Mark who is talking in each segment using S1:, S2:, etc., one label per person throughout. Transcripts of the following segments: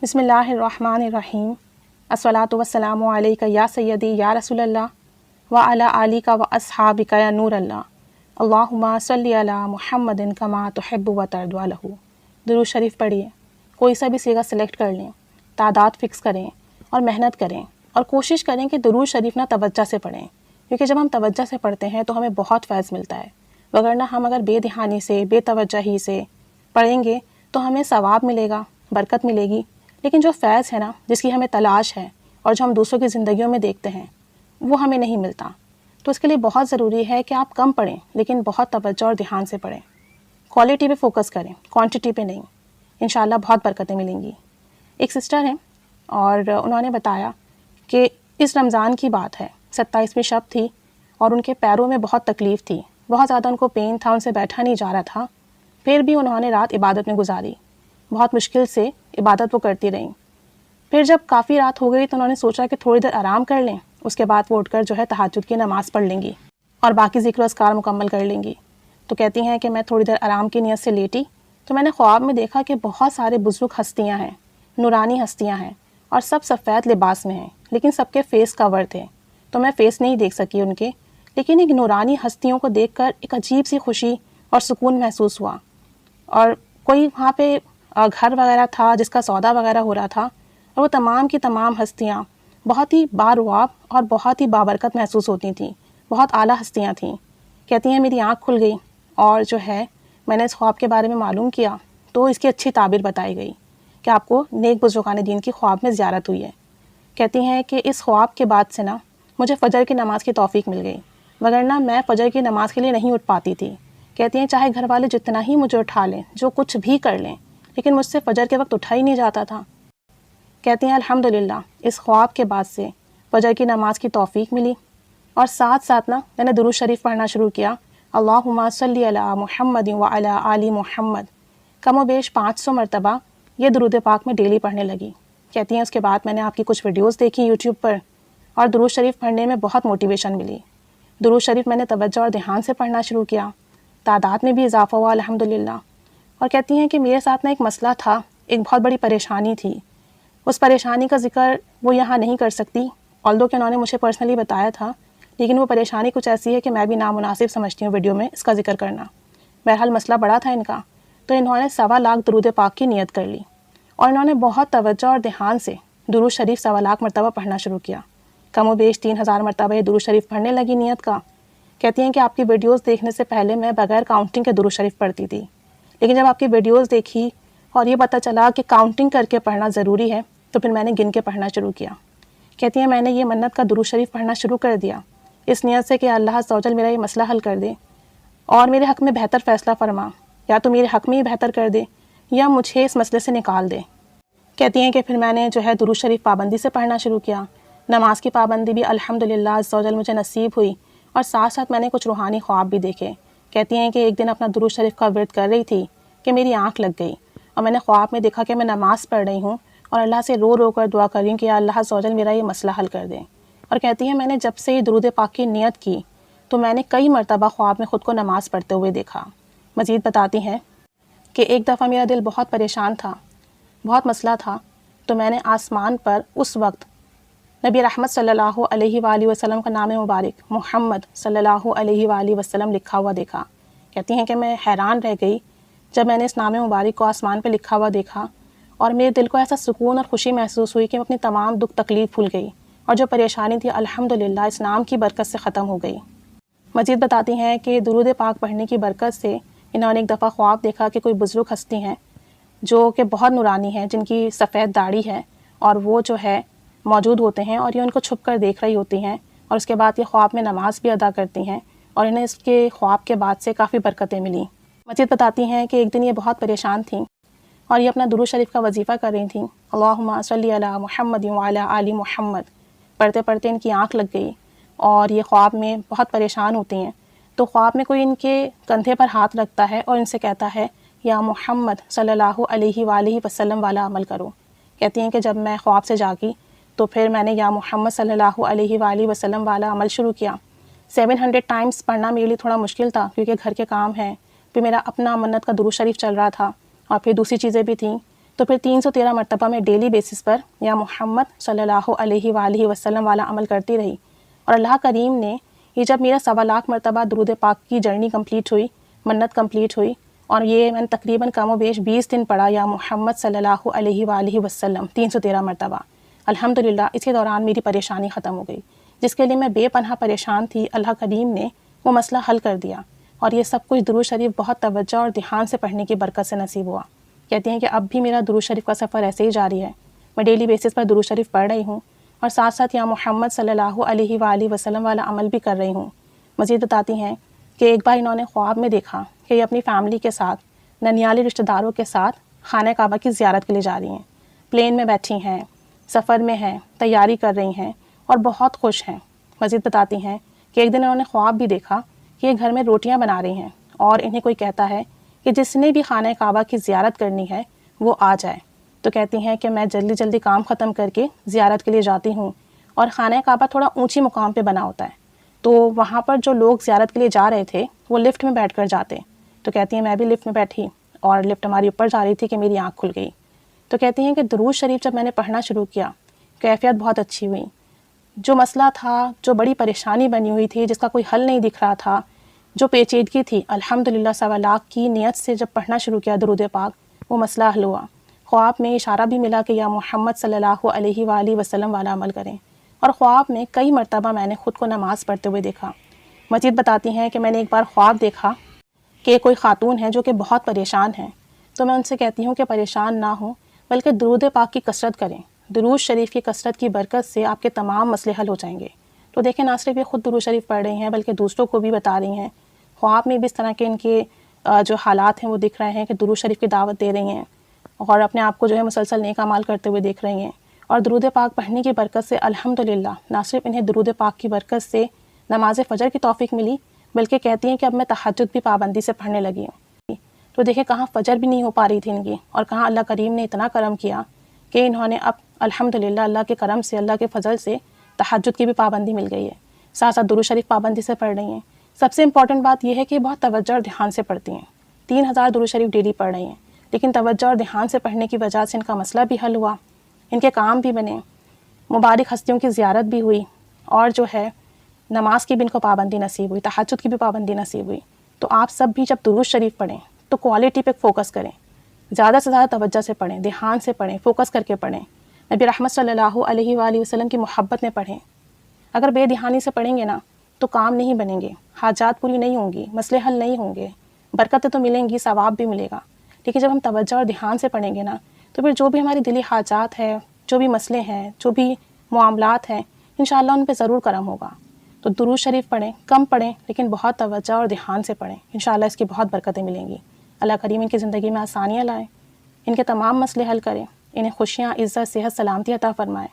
S1: بسم اللہ الرحمن الرحیم الصلاۃ والسلام علیک یا سیدی یا رسول اللہ وعلی آلک و اصحابک یا نور اللہ اللہم صلی علی محمد کما تحب و ترضی لہ۔ درود شریف پڑھیے، کوئی سا بھی صیغہ سلیکٹ کر لیں، تعداد فکس کریں اور محنت کریں اور کوشش کریں کہ درود شریف نہ توجہ سے پڑھیں، کیونکہ جب ہم توجہ سے پڑھتے ہیں تو ہمیں بہت فیض ملتا ہے، وگرنہ ہم اگر بے دھیانی سے بے توجہی سے پڑھیں گے تو ہمیں ثواب ملے گا، برکت ملے گی، لیکن جو فیض ہے نا، جس کی ہمیں تلاش ہے اور جو ہم دوسروں کی زندگیوں میں دیکھتے ہیں، وہ ہمیں نہیں ملتا۔ تو اس کے لیے بہت ضروری ہے کہ آپ کم پڑھیں لیکن بہت توجہ اور دھیان سے پڑھیں، کوالٹی پہ فوکس کریں، کوانٹٹی پہ نہیں، انشاءاللہ بہت برکتیں ملیں گی۔ ایک سسٹر ہیں اور انہوں نے بتایا کہ اس رمضان کی بات ہے، 27ویں شب تھی اور ان کے پیروں میں بہت تکلیف تھی، بہت زیادہ ان کو پین تھا، ان سے بیٹھا نہیں جا رہا تھا، پھر بھی انہوں نے رات عبادت میں گزاری، بہت مشکل سے عبادت وہ کرتی رہیں۔ پھر جب کافی رات ہو گئی تو انہوں نے سوچا کہ تھوڑی دیر آرام کر لیں، اس کے بعد وہ اٹھ کر جو ہے تہجد کی نماز پڑھ لیں گی اور باقی ذکر و اذکار مکمل کر لیں گی۔ تو کہتی ہیں کہ میں تھوڑی دیر آرام کی نیت سے لیٹی تو میں نے خواب میں دیکھا کہ بہت سارے بزرگ ہستیاں ہیں، نورانی ہستیاں ہیں اور سب سفید لباس میں ہیں، لیکن سب کے فیس کور تھے، تو میں فیس نہیں دیکھ سکی ان کے، لیکن ایک نورانی ہستیوں کو دیکھ کر ایک عجیب سی خوشی اور سکون محسوس ہوا۔ اور کوئی وہاں پہ گھر وغیرہ تھا جس کا سودا وغیرہ ہو رہا تھا، اور وہ تمام کی تمام ہستیاں بہت ہی بارواب اور بہت ہی بابرکت محسوس ہوتی تھیں، بہت اعلیٰ ہستیاں تھیں۔ کہتی ہیں میری آنکھ کھل گئی اور جو ہے میں نے اس خواب کے بارے میں معلوم کیا تو اس کی اچھی تعبیر بتائی گئی کہ آپ کو نیک بزرگان دین کی خواب میں زیارت ہوئی ہے۔ کہتی ہیں کہ اس خواب کے بعد سے نا مجھے فجر کی نماز کی توفیق مل گئی، وگرنہ میں فجر کی نماز کے لیے نہیں اٹھ پاتی تھی۔ کہتی ہیں چاہے گھر والے جتنا ہی مجھے اٹھا لیں، جو کچھ بھی کر لیں، لیکن مجھ سے فجر کے وقت اٹھا ہی نہیں جاتا تھا۔ کہتی ہیں الحمدللہ اس خواب کے بعد سے فجر کی نماز کی توفیق ملی، اور ساتھ ساتھ نا میں نے درود شریف پڑھنا شروع کیا، اللہم صلی علی محمد وعلی آل محمد، کم و بیش 500 مرتبہ یہ درود پاک میں ڈیلی پڑھنے لگی۔ کہتی ہیں اس کے بعد میں نے آپ کی کچھ ویڈیوز دیکھی یوٹیوب پر اور درود شریف پڑھنے میں بہت موٹیویشن ملی۔ درود شریف میں نے توجہ اور دھیان سے پڑھنا شروع کیا، تعداد میں بھی اضافہ ہوا الحمدللہ۔ اور کہتی ہیں کہ میرے ساتھ نا ایک مسئلہ تھا، ایک بہت بڑی پریشانی تھی، اس پریشانی کا ذکر وہ یہاں نہیں کر سکتی، آلدو کہ انہوں نے مجھے پرسنلی بتایا تھا، لیکن وہ پریشانی کچھ ایسی ہے کہ میں بھی نامناسب سمجھتی ہوں ویڈیو میں اس کا ذکر کرنا۔ بہرحال مسئلہ بڑا تھا ان کا، تو انہوں نے 1.25 لاکھ درود پاک کی نیت کر لی اور انہوں نے بہت توجہ اور دھیان سے درود شریف 1.25 لاکھ مرتبہ پڑھنا شروع کیا، کم و بیش 3000 مرتبہ یہ درود شریف پڑھنے لگی نیت کا۔ کہتی ہیں کہ آپ کی ویڈیوز دیکھنے سے پہلے میں بغیر کاؤنٹنگ کے درود شریف پڑھتی تھی، لیکن جب آپ کی ویڈیوز دیکھی اور یہ پتہ چلا کہ کاؤنٹنگ کر کے پڑھنا ضروری ہے تو پھر میں نے گن کے پڑھنا شروع کیا۔ کہتی ہیں میں نے یہ منت کا درود شریف پڑھنا شروع کر دیا اس نیت سے کہ اللہ عز و جل میرا یہ مسئلہ حل کر دے اور میرے حق میں بہتر فیصلہ فرما، یا تو میرے حق میں ہی بہتر کر دے یا مجھے اس مسئلے سے نکال دے۔ کہتی ہیں کہ پھر میں نے جو ہے درود شریف پابندی سے پڑھنا شروع کیا، نماز کی پابندی بھی الحمدللہ عز و جل مجھے نصیب ہوئی، اور ساتھ ساتھ میں نے کچھ روحانی خواب بھی دیکھے۔ کہتی ہیں کہ ایک دن اپنا درود شریف کا ورد کر رہی تھی کہ میری آنکھ لگ گئی اور میں نے خواب میں دیکھا کہ میں نماز پڑھ رہی ہوں اور اللہ سے رو رو کر دعا کر رہی ہوں کہ یا اللہ عز و جل میرا یہ مسئلہ حل کر دے۔ اور کہتی ہیں میں نے جب سے یہ درود پاک کی نیت کی تو میں نے کئی مرتبہ خواب میں خود کو نماز پڑھتے ہوئے دیکھا۔ مزید بتاتی ہیں کہ ایک دفعہ میرا دل بہت پریشان تھا، بہت مسئلہ تھا، تو میں نے آسمان پر اس وقت نبی رحمت صلی اللہ علیہ وآلہ وسلم کا نام مبارک محمد صلی اللہ علیہ وآلہ وسلم لکھا ہوا دیکھا۔ کہتی ہیں کہ میں حیران رہ گئی جب میں نے اس نام مبارک کو آسمان پہ لکھا ہوا دیکھا، اور میرے دل کو ایسا سکون اور خوشی محسوس ہوئی کہ میں اپنی تمام دکھ تکلیف بھول گئی، اور جو پریشانی تھی الحمدللہ اس نام کی برکت سے ختم ہو گئی۔ مزید بتاتی ہیں کہ درود پاک پڑھنے کی برکت سے انہوں نے ایک دفعہ خواب دیکھا کہ کوئی بزرگ ہستی ہیں جو کہ بہت نورانی ہیں، جن کی سفید داڑھی ہے، اور وہ جو ہے موجود ہوتے ہیں اور یہ ان کو چھپ کر دیکھ رہی ہوتی ہیں، اور اس کے بعد یہ خواب میں نماز بھی ادا کرتی ہیں، اور انہیں اس کے خواب کے بعد سے کافی برکتیں ملیں۔ مزید بتاتی ہیں کہ ایک دن یہ بہت پریشان تھیں اور یہ اپنا درود شریف کا وظیفہ کر رہی تھیں، اللہم صلی علی محمد وعلی آل محمد، پڑھتے پڑھتے ان کی آنکھ لگ گئی اور یہ خواب میں بہت پریشان ہوتی ہیں۔ تو خواب میں کوئی ان کے کندھے پر ہاتھ رکھتا ہے اور ان سے کہتا ہے یا محمد صلی اللہ علیہ وآلہ وسلم والا عمل کرو۔ کہتی ہیں کہ جب میں خواب سے جاگی تو پھر میں نے یا محمد صلی اللہ علیہ وآلہ وسلم والا عمل شروع کیا۔ 700 ٹائمز پڑھنا میرے لیے تھوڑا مشکل تھا کیونکہ گھر کے کام ہیں، پھر میرا اپنا منت کا درود شریف چل رہا تھا، اور پھر دوسری چیزیں بھی تھیں تو پھر 313 مرتبہ میں ڈیلی بیسس پر یا محمد صلی اللہ علیہ وآلہ وسلم والا عمل کرتی رہی، اور اللہ کریم نے یہ جب میرا 1.25 لاکھ مرتبہ درود پاک کی جرنی کمپلیٹ ہوئی، منت کمپلیٹ ہوئی، اور یہ میں نے تقریباً کم و بیش 20 دن پڑھا یا محمد صلی اللہ علیہ وآلہ وسلم 313 مرتبہ، الحمدللہ اس کے دوران میری پریشانی ختم ہو گئی، جس کے لیے میں بے پناہ پریشان تھی، اللہ کریم نے وہ مسئلہ حل کر دیا، اور یہ سب کچھ درود شریف بہت توجہ اور دھیان سے پڑھنے کی برکت سے نصیب ہوا۔ کہتی ہیں کہ اب بھی میرا درود شریف کا سفر ایسے ہی جاری ہے، میں ڈیلی بیسس پر درود شریف پڑھ رہی ہوں، اور ساتھ ساتھ یا محمد صلی اللہ علیہ وآلہ وسلم والا عمل بھی کر رہی ہوں۔ مزید بتاتی ہیں کہ ایک بار انہوں نے خواب میں دیکھا کہ یہ اپنی فیملی کے ساتھ، ننیالی رشتہ داروں کے ساتھ خانہ کعبہ کی زیارت کے لیے جا رہی ہیں، پلین میں بیٹھی ہیں، سفر میں ہیں، تیاری کر رہی ہیں اور بہت خوش ہیں۔ مزید بتاتی ہیں کہ ایک دن انہوں نے خواب بھی دیکھا کہ یہ گھر میں روٹیاں بنا رہی ہیں، اور انہیں کوئی کہتا ہے کہ جس نے بھی خانہ کعبہ کی زیارت کرنی ہے وہ آ جائے۔ تو کہتی ہیں کہ میں جلدی جلدی کام ختم کر کے زیارت کے لیے جاتی ہوں، اور خانہ کعبہ تھوڑا اونچی مقام پہ بنا ہوتا ہے، تو وہاں پر جو لوگ زیارت کے لیے جا رہے تھے وہ لفٹ میں بیٹھ کر جاتے۔ تو کہتی ہیں میں بھی لفٹ میں بیٹھی، اور لفٹ ہماری اوپر جا رہی تھی کہ میری آنکھ کھل گئی۔ تو کہتی ہیں کہ درود شریف جب میں نے پڑھنا شروع کیا، کیفیت بہت اچھی ہوئی، جو مسئلہ تھا، جو بڑی پریشانی بنی ہوئی تھی، جس کا کوئی حل نہیں دکھ رہا تھا، جو پیچیدگی تھی، الحمدللہ 1.25 لاکھ کی نیت سے جب پڑھنا شروع کیا درود پاک، وہ مسئلہ حل ہوا۔ خواب میں اشارہ بھی ملا کہ یا محمد صلی اللہ علیہ وآلہ وسلم والا عمل کریں، اور خواب میں کئی مرتبہ میں نے خود کو نماز پڑھتے ہوئے دیکھا۔ مزید بتاتی ہیں کہ میں نے ایک بار خواب دیکھا کہ کوئی خاتون ہے جو کہ بہت پریشان ہیں، تو میں ان سے کہتی ہوں کہ پریشان نہ ہوں، بلکہ درود پاک کی کثرت کریں، درود شریف کی کثرت کی برکت سے آپ کے تمام مسئلے حل ہو جائیں گے۔ تو دیکھیں نہ صرف یہ خود درود شریف پڑھ رہی ہیں بلکہ دوسروں کو بھی بتا رہی ہیں، خواب میں بھی اس طرح کے ان کے جو حالات ہیں وہ دکھ رہے ہیں کہ درود شریف کی دعوت دے رہی ہیں، اور اپنے آپ کو جو ہے مسلسل نیک اعمال کرتے ہوئے دیکھ رہی ہیں، اور درود پاک پڑھنے کی برکت سے الحمدللہ نہ صرف انہیں درود پاک کی برکت سے نماز فجر کی توفیق ملی، بلکہ کہتی ہیں کہ اب میں تہجد بھی پابندی سے پڑھنے لگی ہوں۔ تو دیکھیں کہاں فجر بھی نہیں ہو پا رہی تھی ان کی، اور کہاں اللہ کریم نے اتنا کرم کیا کہ انہوں نے اب الحمدللہ اللہ کے کرم سے، اللہ کے فضل سے تہجد کی بھی پابندی مل گئی ہے، ساتھ ساتھ درود شریف پابندی سے پڑھ رہی ہیں۔ سب سے امپورٹنٹ بات یہ ہے کہ بہت توجہ اور دھیان سے پڑھتی ہیں، 3000 درود شریف ڈیلی پڑھ رہی ہیں، لیکن توجہ اور دھیان سے پڑھنے کی وجہ سے ان کا مسئلہ بھی حل ہوا، ان کے کام بھی بنے، مبارک ہستیوں کی زیارت بھی ہوئی، اور جو ہے نماز کی بھی ان کو پابندی نصیب ہوئی، تہجد کی بھی پابندی نصیب ہوئی۔ تو آپ سب بھی جب درود شریف پڑھیں تو کوالٹی پہ فوکس کریں، زیادہ سے زیادہ توجہ سے پڑھیں، دھیان سے پڑھیں، فوکس کر کے پڑھیں، نبی رحمت صلی اللہ علیہ وآلہ وسلم کی محبت میں پڑھیں۔ اگر بے دھیانی سے پڑھیں گے نا تو کام نہیں بنیں گے، حاجات پوری نہیں ہوں گی، مسئلے حل نہیں ہوں گے، برکتیں تو ملیں گی، ثواب بھی ملے گا، لیکن جب ہم توجہ اور دھیان سے پڑھیں گے نا تو پھر جو بھی ہماری دلی حاجات ہے، جو بھی مسئلے ہیں، جو بھی معاملات ہیں، انشاءاللہ ان پہ ضرور کرم ہوگا۔ تو درود شریف پڑھیں، کم پڑھیں لیکن بہت توجہ اور دھیان سے پڑھیں، انشاءاللہ اس کی بہت برکتیں ملیں گی۔ اللہ کریم ان کی زندگی میں آسانیاں لائیں، ان کے تمام مسئلے حل کریں، انہیں خوشیاں، عزت، صحت، سلامتی عطا فرمائیں۔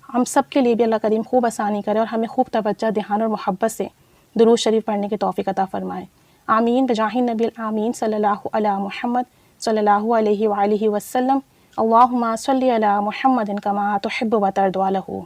S1: ہم سب کے لیے بھی اللہ کریم خوب آسانی کرے، اور ہمیں خوب توجہ، دھیان اور محبت سے درود شریف پڑھنے کی توفیق عطا فرمائے۔ آمین بجاہ النبی الآمین صلی اللہ علی محمد صلی اللہ علیہ وآلہ وسلم۔ اللہم صلی علی محمد کما تحب و ترضی عنہ۔